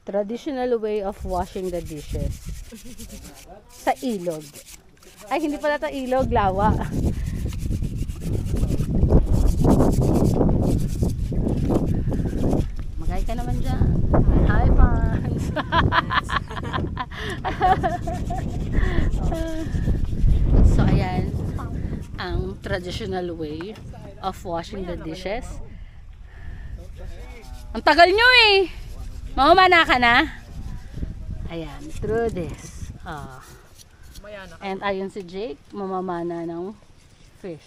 Traditional way of washing the dishes. Sa ilog. Ay, hindi pala ito ilog, lawa. Magay ka naman dyan. Hi, fans! So, ayan. Ang traditional way of washing the dishes. Ang tagal nyo eh! Mamamana ka na? Ayan, through this. And ayun si Jake, mamamana ng fish.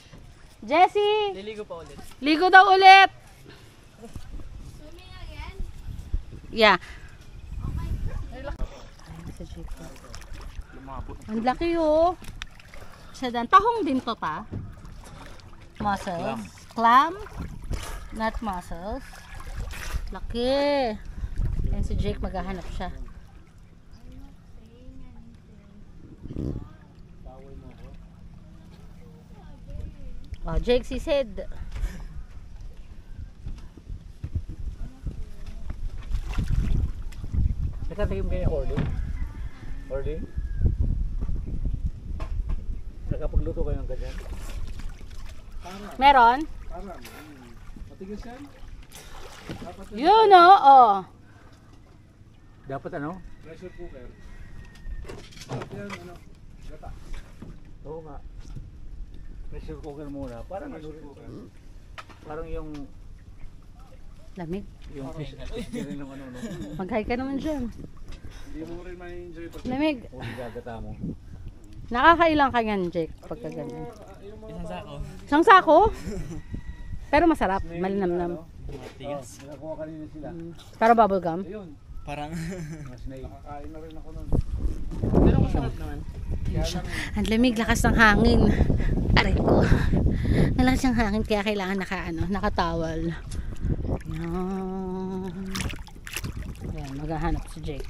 Jessie! Liligo pa ulit. Ligo daw ulit! Yeah. Ayun si Jake. Ang laki oh. Siya dan. Tahong din to pa. Mussels. Clam. Not mussels. Laki. Ayan si Jake, maghahanap siya. Oh, Jake, si Sid. Nakatigim kayo Orly? Orly? Nakapagluto kayo ng ganyan? Meron? Parang. Matigas yan? Yun oh. Dapat ano? Pressure cooker. Dapat yan ano? Gata. Oo nga. Pressure cooker muna. Parang ano rin. Parang yung Lamig. yung fish rin ng ano no. Mag-hi ka naman dyan. Hindi mo rin ma-enjoy pag Lamig. gagata mo. Nakakailang ka yan, Jake, pagka ganyan. Isang sako. Isang sako? Pero masarap. Malinamnam. Matigas. Nakakuha kanina sila. Para bubble gum. Ayun. Parang. Mas nakakain na rin ako nun. Pero masarap naman. Ang lamig, lakas ng hangin. Aray ko. Nalakas ng hangin, kaya kailangan nakatawal. Yan. Ayan, maghahanap si Jake.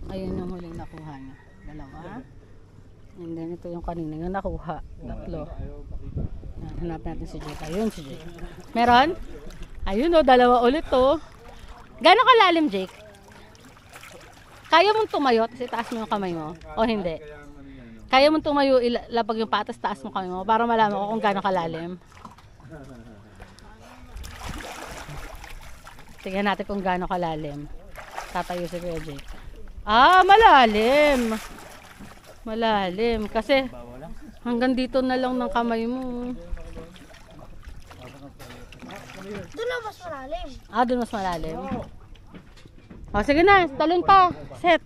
Ayun yung huling nakuha niya. Dalawa. And then ito yung kanina yung nakuha. Tatlo. Yan, hanap natin si Jake. Ayun si Jake. Meron? Ayun o, dalawa ulit to. Gano'ng kalalim, Jake? Kaya mong tumayo, tapos itaas mo yung kamay mo? O hindi? Kaya mong tumayo, ilapag yung patas, taas mo kamay mo para malaman ko kung gano'ng kalalim. Tingnan natin kung gano'ng kalalim. Tatayo si Kuya Jake. Ah, malalim. Malalim. Kasi hanggang dito na lang ng kamay mo. Doon na mas malalim. Ah, doon mas malalim. O, sige na. Talon pa. Set.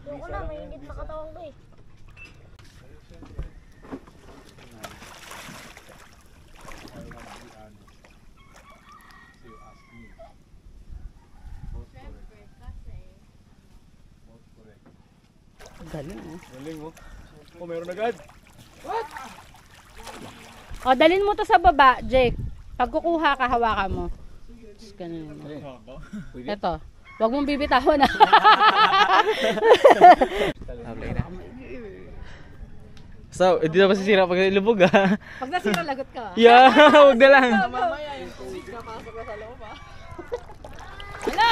Doon ko na, may higit na katawang ko eh. Galing oh. Galing mo. Oh, meron agad. O, dalhin mo to sa baba, Jake. Pag kukuha ka, hawakan mo. Ganun. Ito. Huwag mong bibitahon na. So, hindi na masisira pag ilubog ah. Pag nasira, lagot ka. Yeah, huwag na lang. Mamaya yung tubig na pasok na sa loob ah. Hala!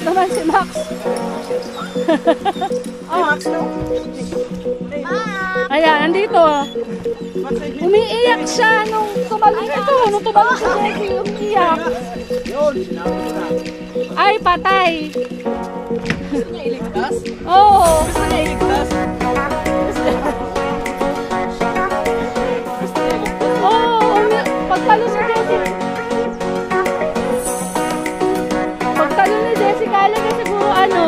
naman si Max. Max no? Ayan, andito. Umiiyak siya nung tumalon ito. Nung tumalon si Jessie, umiiyak. Yun, sinabi ko na. Ay, patay. Gusto niya iligtas? Oo. Gusto niya iligtas? Oo, pagtalon si Jessie. Pagtalon ni Jessie, kala na siguro ano.